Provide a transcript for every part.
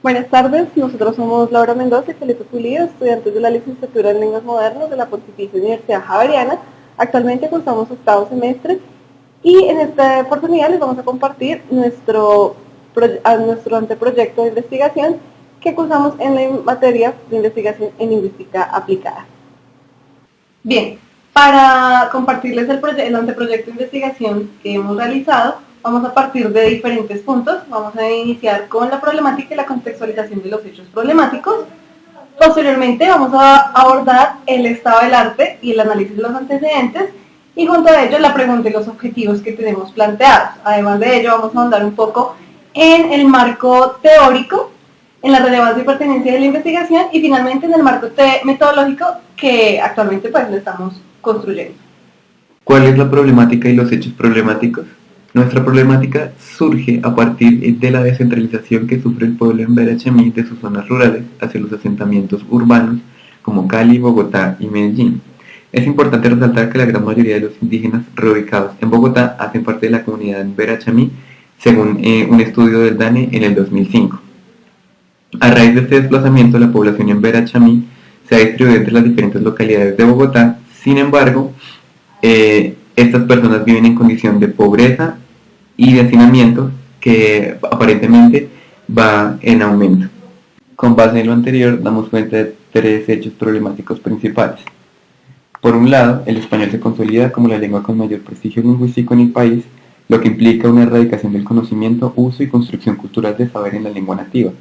Buenas tardes, nosotros somos Laura Mendoza y Felipe Pulido, estudiantes de la licenciatura en Lenguas Modernas de la Pontificia Universidad Javeriana. Actualmente cursamos octavo semestre y en esta oportunidad les vamos a compartir nuestro anteproyecto de investigación que cursamos en la materia de investigación en lingüística aplicada. Bien, para compartirles el anteproyecto de investigación que hemos realizado, vamos a partir de diferentes puntos. Vamos a iniciar con la problemática y la contextualización de los hechos problemáticos. Posteriormente vamos a abordar el estado del arte y el análisis de los antecedentes, y junto a ello la pregunta y los objetivos que tenemos planteados. Además de ello vamos a ahondar un poco en el marco teórico, en la relevancia y pertenencia de la investigación, y finalmente en el marco metodológico que actualmente pues lo estamos construyendo. ¿Cuál es la problemática y los hechos problemáticos? Nuestra problemática surge a partir de la descentralización que sufre el pueblo en Verachemí de sus zonas rurales hacia los asentamientos urbanos como Cali, Bogotá y Medellín. Es importante resaltar que la gran mayoría de los indígenas reubicados en Bogotá hacen parte de la comunidad en Verachemí, según un estudio del DANE en el 2005. A raíz de este desplazamiento, la población en Verachemí se ha distribuido entre las diferentes localidades de Bogotá. Sin embargo, estas personas viven en condición de pobreza y de hacinamiento que aparentemente va en aumento. Con base en lo anterior, damos cuenta de tres hechos problemáticos principales. Por un lado, el español se consolida como la lengua con mayor prestigio lingüístico en el país, lo que implica una erradicación del conocimiento, uso y construcción cultural de saber en la lengua nativa,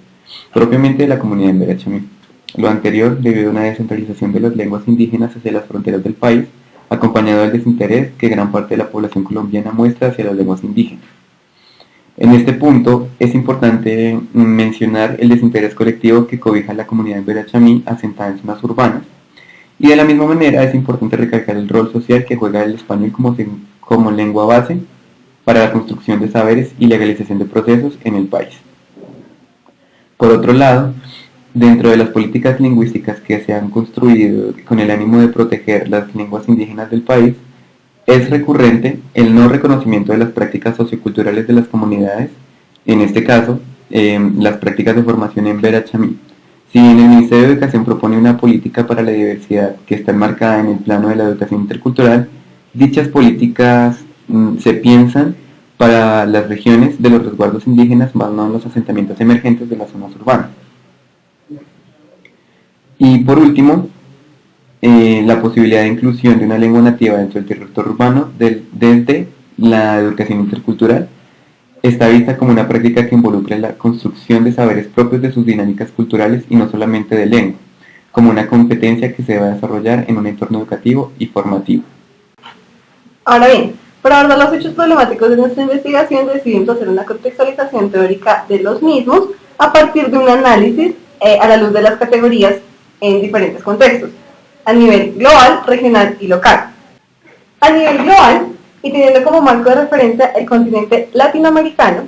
propiamente de la comunidad en Verachemí. Lo anterior debido a una descentralización de las lenguas indígenas hacia las fronteras del país, acompañado del desinterés que gran parte de la población colombiana muestra hacia las lenguas indígenas. En este punto es importante mencionar el desinterés colectivo que cobija la comunidad en Verachemí asentada en zonas urbanas, y de la misma manera es importante recalcar el rol social que juega el español como lengua base para la construcción de saberes y legalización de procesos en el país. Por otro lado, dentro de las políticas lingüísticas que se han construido con el ánimo de proteger las lenguas indígenas del país, es recurrente el no reconocimiento de las prácticas socioculturales de las comunidades, en este caso, las prácticas de formación en Verachemí. Si bien el Ministerio de Educación propone una política para la diversidad que está enmarcada en el plano de la educación intercultural, dichas políticas se piensan para las regiones de los resguardos indígenas, más no en los asentamientos emergentes de las zonas urbanas. Y por último, la posibilidad de inclusión de una lengua nativa dentro del territorio urbano desde la educación intercultural está vista como una práctica que involucra la construcción de saberes propios de sus dinámicas culturales y no solamente de lengua, como una competencia que se va a desarrollar en un entorno educativo y formativo. Ahora bien, para abordar los hechos problemáticos de nuestra investigación decidimos hacer una contextualización teórica de los mismos a partir de un análisis a la luz de las categorías en diferentes contextos, a nivel global, regional y local. A nivel global, y teniendo como marco de referencia el continente latinoamericano,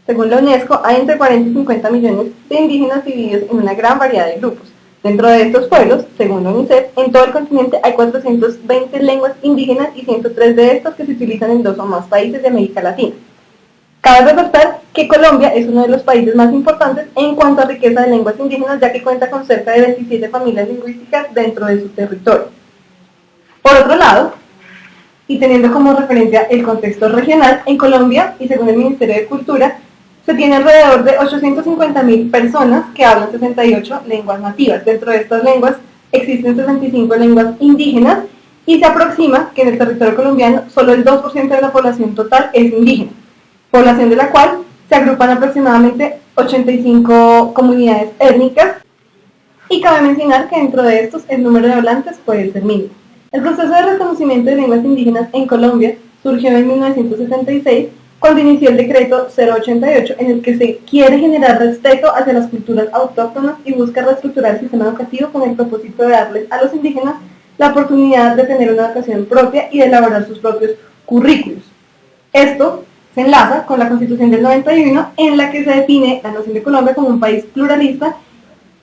según la UNESCO, hay entre 40 y 50 millones de indígenas divididos en una gran variedad de grupos. Dentro de estos pueblos, según la UNICEF, en todo el continente hay 420 lenguas indígenas y 103 de estas que se utilizan en 2 o más países de América Latina. Cabe resaltar que Colombia es uno de los países más importantes en cuanto a riqueza de lenguas indígenas, ya que cuenta con cerca de 27 familias lingüísticas dentro de su territorio. Por otro lado, y teniendo como referencia el contexto regional, en Colombia, y según el Ministerio de Cultura, se tiene alrededor de 850.000 personas que hablan 68 lenguas nativas. Dentro de estas lenguas existen 65 lenguas indígenas y se aproxima que en el territorio colombiano solo el 2% de la población total es indígena, población de la cual se agrupan aproximadamente 85 comunidades étnicas, y cabe mencionar que dentro de estos el número de hablantes puede ser mínimo. El proceso de reconocimiento de lenguas indígenas en Colombia surgió en 1966, cuando inició el decreto 088, en el que se quiere generar respeto hacia las culturas autóctonas y busca reestructurar el sistema educativo con el propósito de darles a los indígenas la oportunidad de tener una educación propia y de elaborar sus propios currículos. Esto se enlaza con la Constitución del 91, en la que se define la noción de Colombia como un país pluralista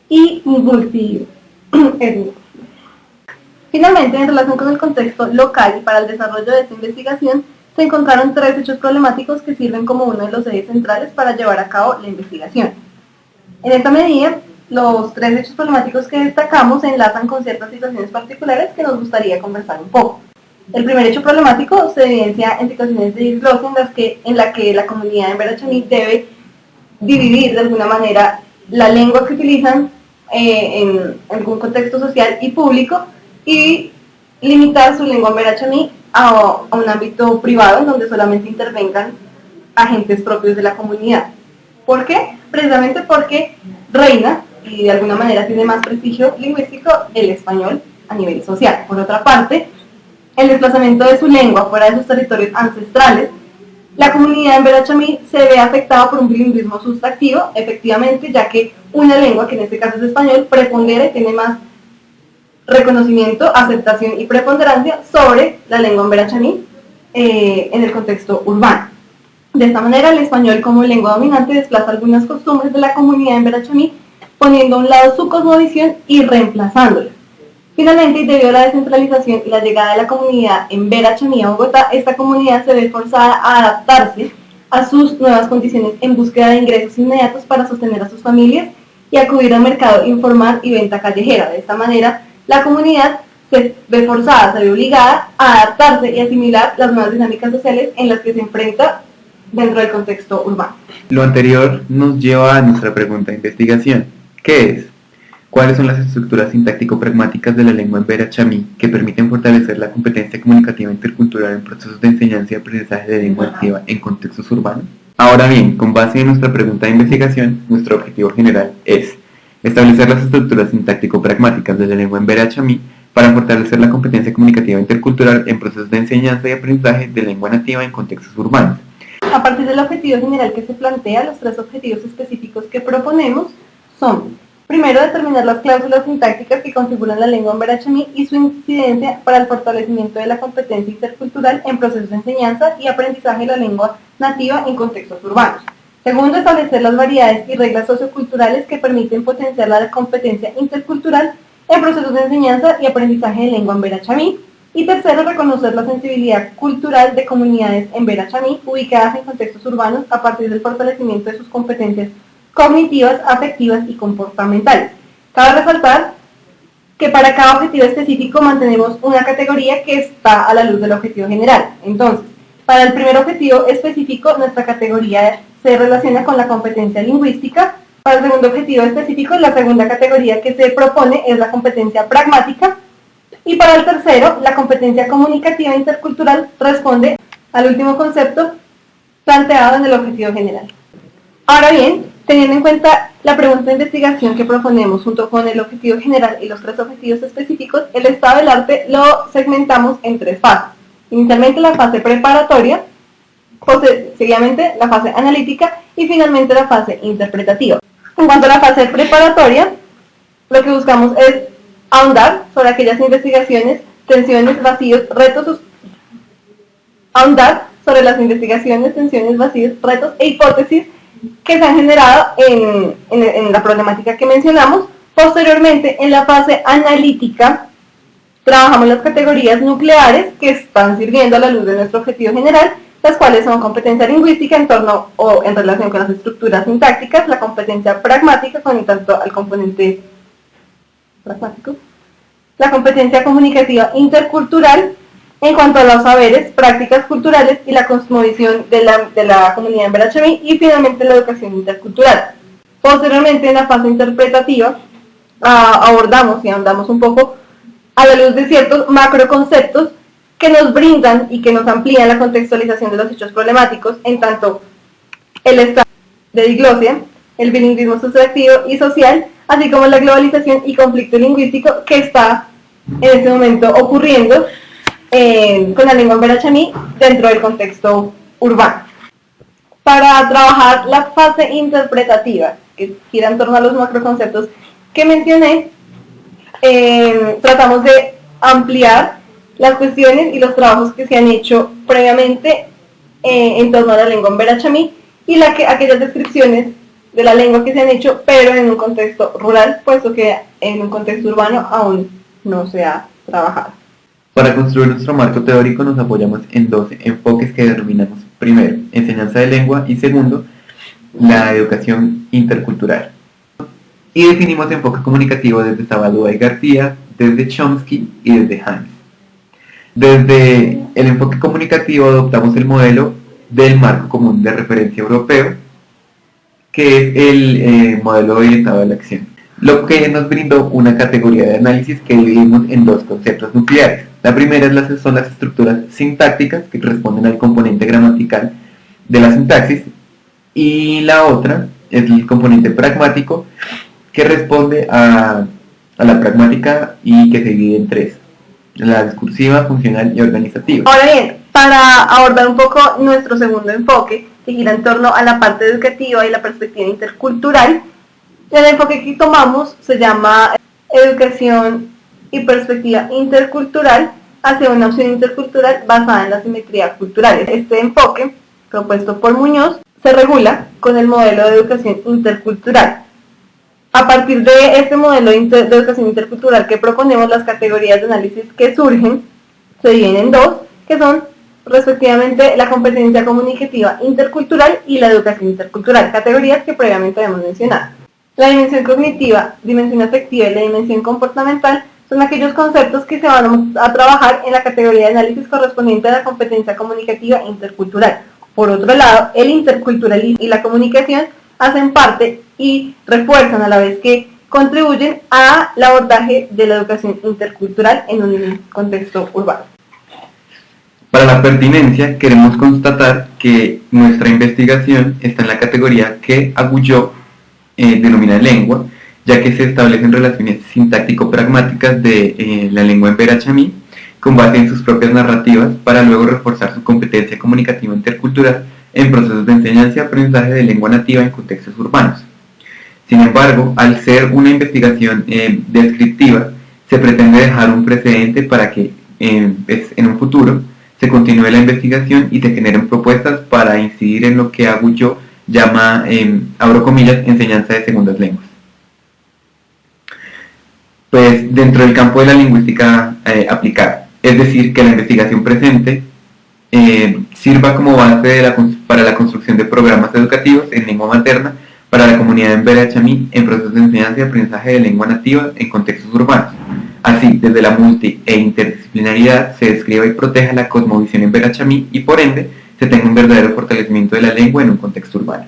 y multiétnico. Finalmente, en relación con el contexto local y para el desarrollo de esta investigación, se encontraron 3 hechos problemáticos que sirven como uno de los ejes centrales para llevar a cabo la investigación. En esta medida, los tres hechos problemáticos que destacamos se enlazan con ciertas situaciones particulares que nos gustaría conversar un poco. El primer hecho problemático se evidencia en situaciones de disglosia en la que la comunidad en Verachami debe dividir de alguna manera la lengua que utilizan en algún contexto social y público y limitar su lengua en Verachami a un ámbito privado en donde solamente intervengan agentes propios de la comunidad. ¿Por qué? Precisamente porque reina y de alguna manera tiene más prestigio lingüístico el español a nivel social. Por otra parte, el desplazamiento de su lengua fuera de sus territorios ancestrales, la comunidad en Verachami se ve afectada por un bilingüismo sustractivo, efectivamente, ya que una lengua, que en este caso es español, prepondera y tiene más reconocimiento, aceptación y preponderancia sobre la lengua en Verachami en el contexto urbano. De esta manera, el español como lengua dominante desplaza algunas costumbres de la comunidad en Verachami, poniendo a un lado su cosmovisión y reemplazándola. Finalmente, y debido a la descentralización y la llegada de la comunidad en Verachami a Bogotá, esta comunidad se ve forzada a adaptarse a sus nuevas condiciones en búsqueda de ingresos inmediatos para sostener a sus familias y acudir al mercado informal y venta callejera. De esta manera, la comunidad se ve forzada, se ve obligada a adaptarse y asimilar las nuevas dinámicas sociales en las que se enfrenta dentro del contexto urbano. Lo anterior nos lleva a nuestra pregunta de investigación. ¿Qué es? ¿Cuáles son las estructuras sintáctico-pragmáticas de la lengua en Verachami que permiten fortalecer la competencia comunicativa intercultural en procesos de enseñanza y aprendizaje de lengua nativa en contextos urbanos? Ahora bien, con base en nuestra pregunta de investigación, nuestro objetivo general es establecer las estructuras sintáctico-pragmáticas de la lengua en Verachami para fortalecer la competencia comunicativa intercultural en procesos de enseñanza y aprendizaje de lengua nativa en contextos urbanos. A partir del objetivo general que se plantea, los tres objetivos específicos que proponemos son: primero, determinar las cláusulas sintácticas que configuran la lengua en Verachami y su incidencia para el fortalecimiento de la competencia intercultural en procesos de enseñanza y aprendizaje de la lengua nativa en contextos urbanos. Segundo, establecer las variedades y reglas socioculturales que permiten potenciar la competencia intercultural en procesos de enseñanza y aprendizaje de lengua en Verachami. Y tercero, reconocer la sensibilidad cultural de comunidades en Verachami ubicadas en contextos urbanos a partir del fortalecimiento de sus competencias cognitivas, afectivas y comportamentales. Cabe resaltar que para cada objetivo específico mantenemos una categoría que está a la luz del objetivo general. Entonces, para el primer objetivo específico, nuestra categoría se relaciona con la competencia lingüística. Para el segundo objetivo específico, la segunda categoría que se propone es la competencia pragmática. Y para el tercero, la competencia comunicativa intercultural responde al último concepto planteado en el objetivo general. Ahora bien, teniendo en cuenta la pregunta de investigación que proponemos junto con el objetivo general y los tres objetivos específicos, el estado del arte lo segmentamos en tres fases. Inicialmente la fase preparatoria, seguidamente la fase analítica y finalmente la fase interpretativa. En cuanto a la fase preparatoria, lo que buscamos es ahondar sobre aquellas investigaciones, tensiones, vacíos, retos, ahondar sobre las investigaciones, tensiones, vacíos, retos e hipótesis que se han generado en la problemática que mencionamos. Posteriormente, en la fase analítica, trabajamos las categorías nucleares que están sirviendo a la luz de nuestro objetivo general, las cuales son competencia lingüística en torno o en relación con las estructuras sintácticas, la competencia pragmática con tanto al componente pragmático, la competencia comunicativa intercultural en cuanto a los saberes, prácticas culturales y la cosmovisión de la comunidad en Verachami, y finalmente la educación intercultural. Posteriormente, en la fase interpretativa, abordamos y ahondamos un poco a la luz de ciertos macroconceptos que nos brindan y que nos amplían la contextualización de los hechos problemáticos, en tanto el estado de diglosia, el bilingüismo sustractivo y social, así como la globalización y conflicto lingüístico que está en este momento ocurriendo con la lengua en Verachami dentro del contexto urbano. Para trabajar la fase interpretativa, que gira en torno a los macroconceptos que mencioné, tratamos de ampliar las cuestiones y los trabajos que se han hecho previamente en torno a la lengua en Verachami y aquellas descripciones de la lengua que se han hecho, pero en un contexto rural, puesto que en un contexto urbano aún no se ha trabajado. Para construir nuestro marco teórico nos apoyamos en dos enfoques que denominamos: primero, enseñanza de lengua, y segundo, la educación intercultural. y definimos enfoque comunicativo desde Sabadúa y García, desde Chomsky y desde Hans. Desde el enfoque comunicativo adoptamos el modelo del marco común de referencia europeo, que es el modelo orientado a la acción, lo que nos brindó una categoría de análisis que dividimos en dos conceptos nucleares. La primera son las estructuras sintácticas, que responden al componente gramatical de la sintaxis, y la otra es el componente pragmático, que responde a la pragmática y que se divide en tres: la discursiva, funcional y organizativa. Ahora bien, para abordar un poco nuestro segundo enfoque, que gira en torno a la parte educativa y la perspectiva intercultural, el enfoque que tomamos se llama educación y perspectiva intercultural hacia una opción intercultural basada en la simetría cultural. Este enfoque, propuesto por Muñoz, se regula con el modelo de educación intercultural. A partir de este modelo de educación intercultural que proponemos, las categorías de análisis que surgen se dividen en dos, que son respectivamente la competencia comunicativa intercultural y la educación intercultural, categorías que previamente habíamos mencionado. La dimensión cognitiva, dimensión afectiva y la dimensión comportamental son aquellos conceptos que se van a trabajar en la categoría de análisis correspondiente a la competencia comunicativa intercultural. Por otro lado, el interculturalismo y la comunicación hacen parte y refuerzan a la vez que contribuyen al abordaje de la educación intercultural en un contexto urbano. Para la pertinencia, queremos constatar que nuestra investigación está en la categoría que Agulló denomina lengua, ya que se establecen relaciones sintáctico-pragmáticas de la lengua en Verachamí con base en sus propias narrativas, para luego reforzar su competencia comunicativa intercultural en procesos de enseñanza y aprendizaje de lengua nativa en contextos urbanos. Sin embargo, al ser una investigación descriptiva, se pretende dejar un precedente para que en un futuro se continúe la investigación y se generen propuestas para incidir en lo que Agulló llama, abro comillas, enseñanza de segundas lenguas. Pues dentro del campo de la lingüística aplicada, es decir, que la investigación presente sirva como base para la construcción de programas educativos en lengua materna para la comunidad en Verachamí en procesos de enseñanza y aprendizaje de lengua nativa en contextos urbanos. Así, desde la multi e interdisciplinaridad se describa y proteja la cosmovisión en Verachamí y por ende se tenga un verdadero fortalecimiento de la lengua en un contexto urbano.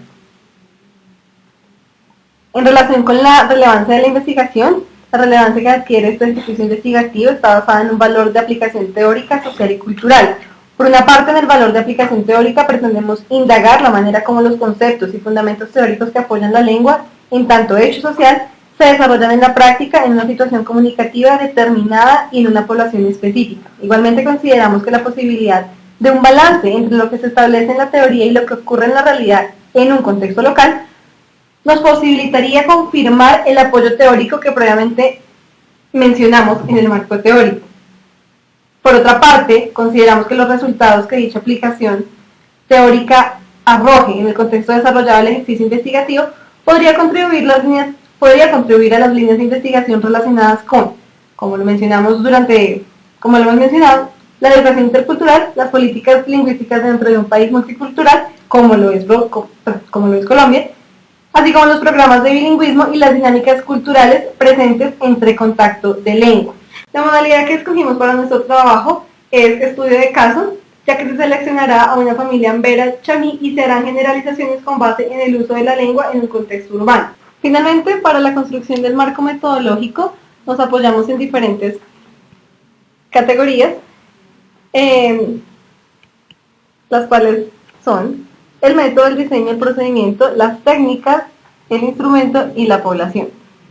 En relación con la relevancia de la investigación, la relevancia que adquiere este ejercicio investigativo está basada en un valor de aplicación teórica, social y cultural. Por una parte, en el valor de aplicación teórica pretendemos indagar la manera como los conceptos y fundamentos teóricos que apoyan la lengua, en tanto hecho social, se desarrollan en la práctica en una situación comunicativa determinada y en una población específica. Igualmente consideramos que la posibilidad de un balance entre lo que se establece en la teoría y lo que ocurre en la realidad en un contexto local nos posibilitaría confirmar el apoyo teórico que previamente mencionamos en el marco teórico. Por otra parte, consideramos que los resultados que dicha aplicación teórica arroje en el contexto desarrollado del ejercicio investigativo podría contribuir a las líneas de investigación relacionadas con, como lo hemos mencionado, la educación intercultural, las políticas lingüísticas dentro de un país multicultural, como lo es Colombia, así como los programas de bilingüismo y las dinámicas culturales presentes entre contacto de lengua. La modalidad que escogimos para nuestro trabajo es estudio de caso, ya que se seleccionará a una familia en Verachamí y se harán generalizaciones con base en el uso de la lengua en un contexto urbano. Finalmente, para la construcción del marco metodológico, nos apoyamos en diferentes categorías, las cuales son el método, el diseño, el procedimiento, las técnicas, el instrumento y la población.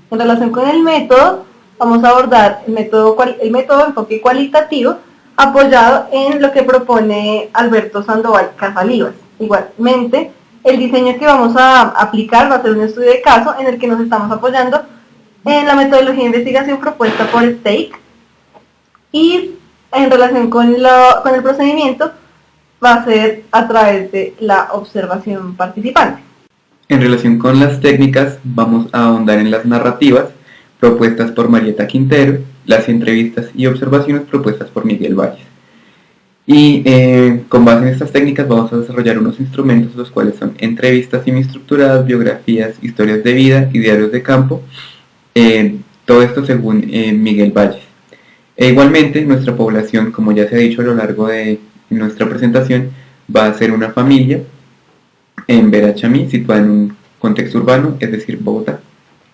En relación con el método, vamos a abordar el método enfoque cualitativo, apoyado en lo que propone Alberto Sandoval Casalivas. Igualmente, el diseño que vamos a aplicar va a ser un estudio de caso en el que nos estamos apoyando en la metodología de investigación propuesta por Stake, y en relación con el procedimiento va a ser a través de la observación participante. En relación con las técnicas, vamos a ahondar en las narrativas propuestas por Marieta Quintero, las entrevistas y observaciones propuestas por Miguel Valles. Y con base en estas técnicas vamos a desarrollar unos instrumentos, los cuales son entrevistas semiestructuradas, biografías, historias de vida y diarios de campo, todo esto según Miguel Valles. Igualmente, nuestra población, como ya se ha dicho a lo largo de nuestra presentación, va a ser una familia en Verachamí, situada en un contexto urbano, es decir, Bogotá.